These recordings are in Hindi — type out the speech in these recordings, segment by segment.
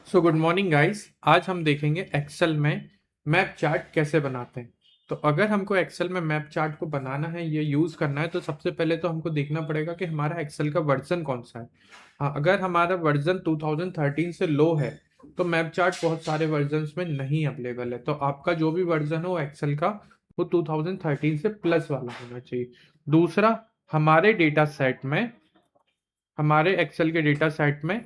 So good morning guys. आज हम देखेंगे एक्सेल में मैप चार्ट कैसे बनाते हैं। तो अगर हमको एक्सेल में मैप चार्ट को बनाना है या यूज़ करना है तो सबसे पहले तो हमको देखना पड़ेगा कि हमारा एक्सेल का वर्जन कौन सा है। हाँ, अगर हमारा वर्जन 2013 से लो है तो मैप चार्ट बहुत सारे वर्जन्स में नहीं अवेलेबल है। तो आपका जो भी वर्जन हो एक्सेल का वो 2013 से प्लस वाला होना चाहिए। दूसरा, हमारे डेटा सेट में हमारे एक्सेल के डेटा सेट में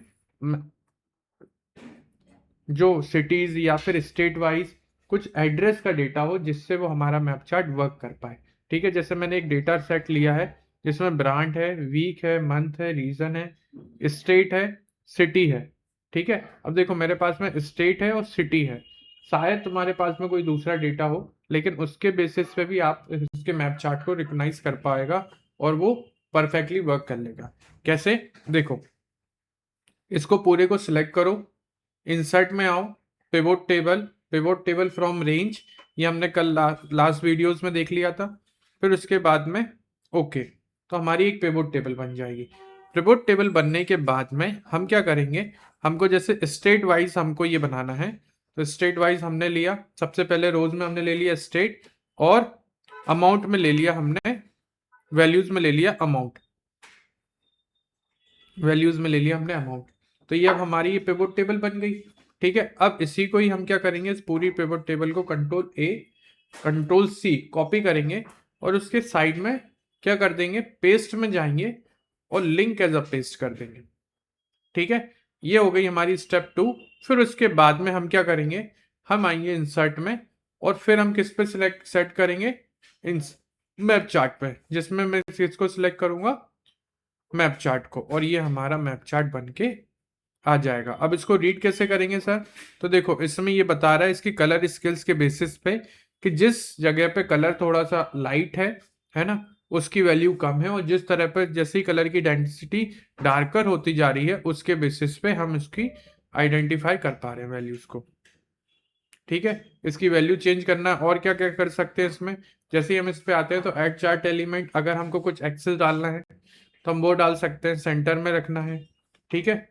जो सिटीज या फिर स्टेट वाइज कुछ एड्रेस का डेटा हो जिससे वो हमारा मैप चार्ट वर्क कर पाए। ठीक है, जैसे मैंने एक डेटा सेट लिया है जिसमें ब्रांड है, वीक है, मंथ है, रीजन है, स्टेट है, सिटी है। ठीक है, अब देखो मेरे पास में स्टेट है और सिटी है। शायद तुम्हारे पास में कोई दूसरा डेटा हो लेकिन उसके बेसिस पे भी आप इसके मैप चार्ट को रिकॉग्नाइज कर पाएगा और वो परफेक्टली वर्क कर लेगा। कैसे? देखो, इसको पूरे को सिलेक्ट करो, इंसर्ट में आओ, पिवोट टेबल फ्रॉम रेंज, ये हमने कल लास्ट वीडियोस में देख लिया था। फिर उसके बाद में ओके, तो हमारी एक पिवोट टेबल बन जाएगी। पिवोट टेबल बनने के बाद में हम क्या करेंगे, हमको जैसे स्टेट वाइज हमको ये बनाना है तो स्टेट वाइज हमने लिया, सबसे पहले रोज में हमने ले लिया स्टेट और अमाउंट में ले लिया हमने, वैल्यूज में ले लिया अमाउंट, वैल्यूज में ले लिया हमने अमाउंट। तो ये अब हमारी ये पिवोट टेबल बन गई। ठीक है, अब इसी को ही हम क्या करेंगे, इस पूरी पिवोट टेबल को control a control c copy करेंगे और उसके साइड में क्या कर देंगे, पेस्ट में जाएंगे और लिंक एज अ पेस्ट कर देंगे। ठीक है, ये हो गई हमारी स्टेप 2। फिर उसके बाद में हम क्या करेंगे, हम आएंगे इंसर्ट में और फिर हम किस पे सिलेक्ट सेट करेंगे, इन मैप चार्ट पे, जिसमें मैं इसको सिलेक्ट करूंगा मैप चार्ट को, और ये हमारा मैप चार्ट बन के आ जाएगा। अब इसको रीड कैसे करेंगे सर? तो देखो इसमें ये बता रहा है इसकी कलर स्केल्स के बेसिस पे कि जिस जगह पे कलर थोड़ा सा लाइट है ना, उसकी वैल्यू कम है, और जिस तरह पर जैसे ही कलर की डेंसिटी डार्कर होती जा रही है उसके बेसिस पे हम इसकी आइडेंटिफाई कर पा रहे हैं वैल्यूज को। ठीक है, इसकी वैल्यू चेंज करना और क्या क्या कर सकते हैं इसमें, जैसे ही हम इस पे आते हैं तो ऐड चार्ट एलिमेंट, अगर हमको कुछ एक्सेस डालना है तो हम वो डाल सकते हैं, सेंटर में रखना है। ठीक है,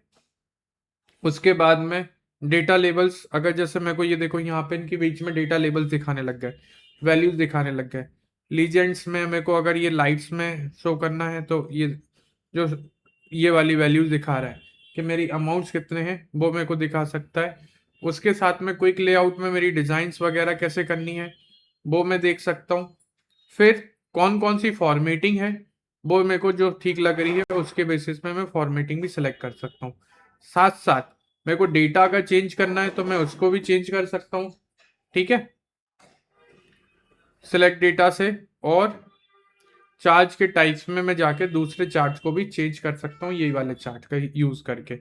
उसके बाद में डेटा लेबल्स, अगर जैसे मेरे को ये देखो यहाँ पे इनके बीच में डेटा लेबल्स दिखाने लग गए, वैल्यूज दिखाने लग गए। लीजेंड्स में मेरे को अगर ये लाइट्स में शो करना है तो ये जो ये वाली वैल्यूज दिखा रहा है कि मेरी अमाउंट्स कितने हैं वो मेरे को दिखा सकता है। उसके साथ में क्विक लेआउट में मेरी डिजाइंस वगैरह कैसे करनी है वो मैं देख सकता हूँ। फिर कौन कौन सी फॉर्मेटिंग है वो मेरे को जो ठीक लग रही है उसके बेसिस में मैं फॉर्मेटिंग भी सिलेक्ट कर सकता हूँ। साथ साथ मेरे को डेटा अगर चेंज करना है तो मैं उसको भी चेंज कर सकता हूँ। ठीक है, सिलेक्ट डेटा से, और चार्ज के टाइप्स में मैं जाके दूसरे चार्ट को भी चेंज कर सकता हूँ यही वाले चार्ट का यूज करके।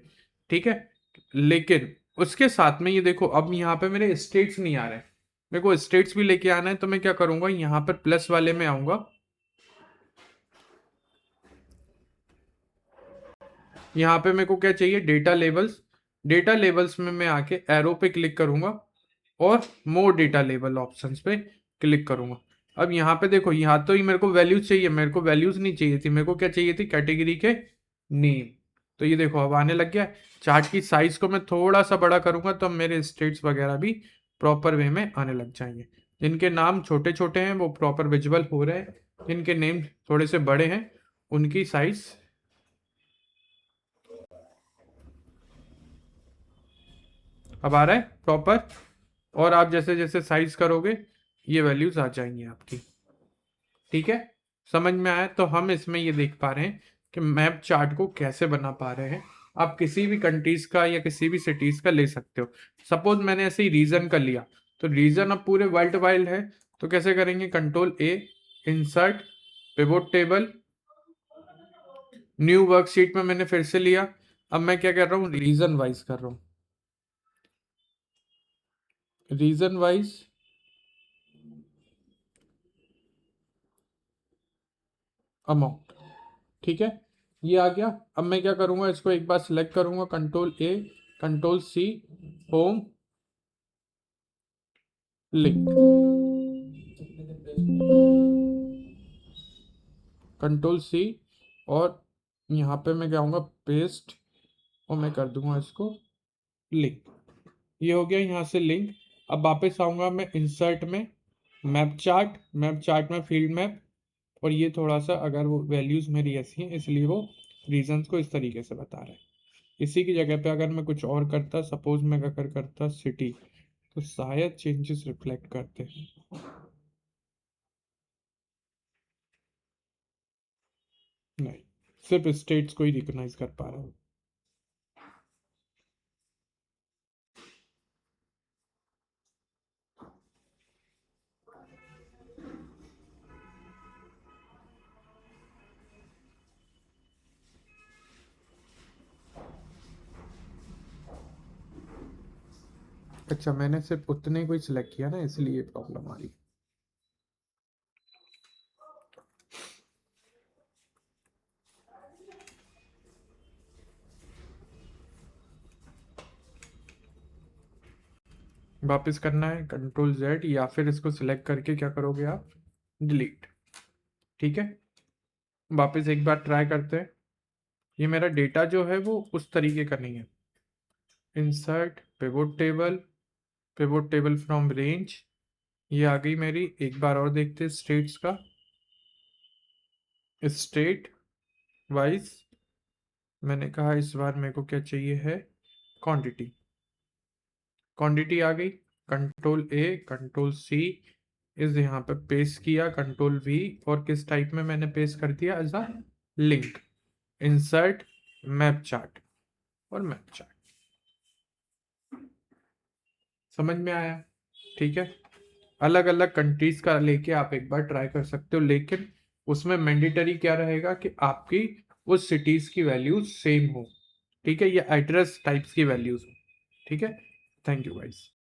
ठीक है, लेकिन उसके साथ में ये देखो अब यहाँ पे मेरे स्टेट्स नहीं आ रहे हैं, मेरे को स्टेट्स भी लेके आना है, तो मैं क्या करूंगा, यहाँ पर प्लस वाले में आऊंगा, यहाँ पे मेरे को क्या चाहिए, डेटा लेवल्स। डेटा लेवल्स में मैं आके एरो पे क्लिक करूंगा और मोर डेटा लेवल ऑप्शंस पे क्लिक करूंगा। अब यहाँ पे देखो, यहाँ तो ही मेरे को वैल्यूज चाहिए, मेरे को वैल्यूज नहीं चाहिए थी, मेरे को क्या चाहिए थी, कैटेगरी के नेम। तो ये देखो अब आने लग गया। चार्ट की साइज को मैं थोड़ा सा बड़ा करूंगा तो मेरे स्टेट्स वगैरह भी प्रॉपर वे में आने लग जाएंगे। जिनके नाम छोटे छोटे हैं वो प्रॉपर विजुअल हो रहे हैं, जिनके नेम थोड़े से बड़े हैं उनकी साइज अब आ रहा है प्रॉपर। और आप जैसे जैसे साइज करोगे ये वैल्यूज आ जाएंगी आपकी। ठीक है, समझ में आया? तो हम इसमें ये देख पा रहे हैं कि मैप चार्ट को कैसे बना पा रहे हैं। आप किसी भी कंट्रीज का या किसी भी सिटीज का ले सकते हो। सपोज मैंने ऐसे ही रीजन का लिया, तो रीजन अब पूरे वर्ल्ड वाइड है, तो कैसे करेंगे, कंट्रोल ए, insert, pivot table, new worksheet में मैंने फिर से लिया। अब मैं क्या कर रहा हूँ, रीजन वाइज कर रहा हूँ, रीजन वाइज अमाउंट। ठीक है, ये आ गया। अब मैं क्या करूंगा, इसको एक बार सिलेक्ट करूंगा, control a, control c, home, link, control c, और यहाँ पे मैं क्या आऊंगा, पेस्ट, और मैं कर दूंगा इसको लिंक। ये हो गया यहाँ से लिंक। अब वापस आऊंगा मैं इंसर्ट में, मैप चार्ट में फील्ड मैप, और ये थोड़ा सा अगर वो वैल्यूज मेरी ऐसी हैं इसलिए वो रीजंस को इस तरीके से बता रहा है। इसी की जगह पे अगर मैं कुछ और करता, सपोज मैं अगर करता सिटी, तो शायद चेंजेस रिफ्लेक्ट करते हैं। नहीं, सिर्फ स्टेट्स को ही रिकॉग्नाइज कर पा रहा हूँ। अच्छा, मैंने सिर्फ उतने को ही सिलेक्ट किया ना, इसलिए प्रॉब्लम आ रही है। वापस करना है कंट्रोल जेड, या फिर इसको सिलेक्ट करके क्या करोगे आप, डिलीट। ठीक है, वापस एक बार ट्राई करते हैं। ये मेरा डेटा जो है वो उस तरीके का नहीं है। Insert pivot table from range, ये आ गई मेरी। एक बार और देखते हैं स्टेट्स का, स्टेट वाइज मैंने कहा इस बार मेरे को क्या चाहिए है, क्वांटिटी। क्वांटिटी आ गई, कंट्रोल ए कंट्रोल सी इस यहाँ पे पेस्ट किया, कंट्रोल वी, और किस टाइप में मैंने पेस्ट कर दिया, as a link. Insert map chart, और मैप चार्ट। समझ में आया? ठीक है, अलग अलग कंट्रीज का लेके आप एक बार ट्राई कर सकते हो, लेकिन उसमें मैंडेटरी क्या रहेगा कि आपकी उस सिटीज की वैल्यूज सेम हो। ठीक है, ये एड्रेस टाइप्स की वैल्यूज हो। ठीक है, थैंक यू गाइस।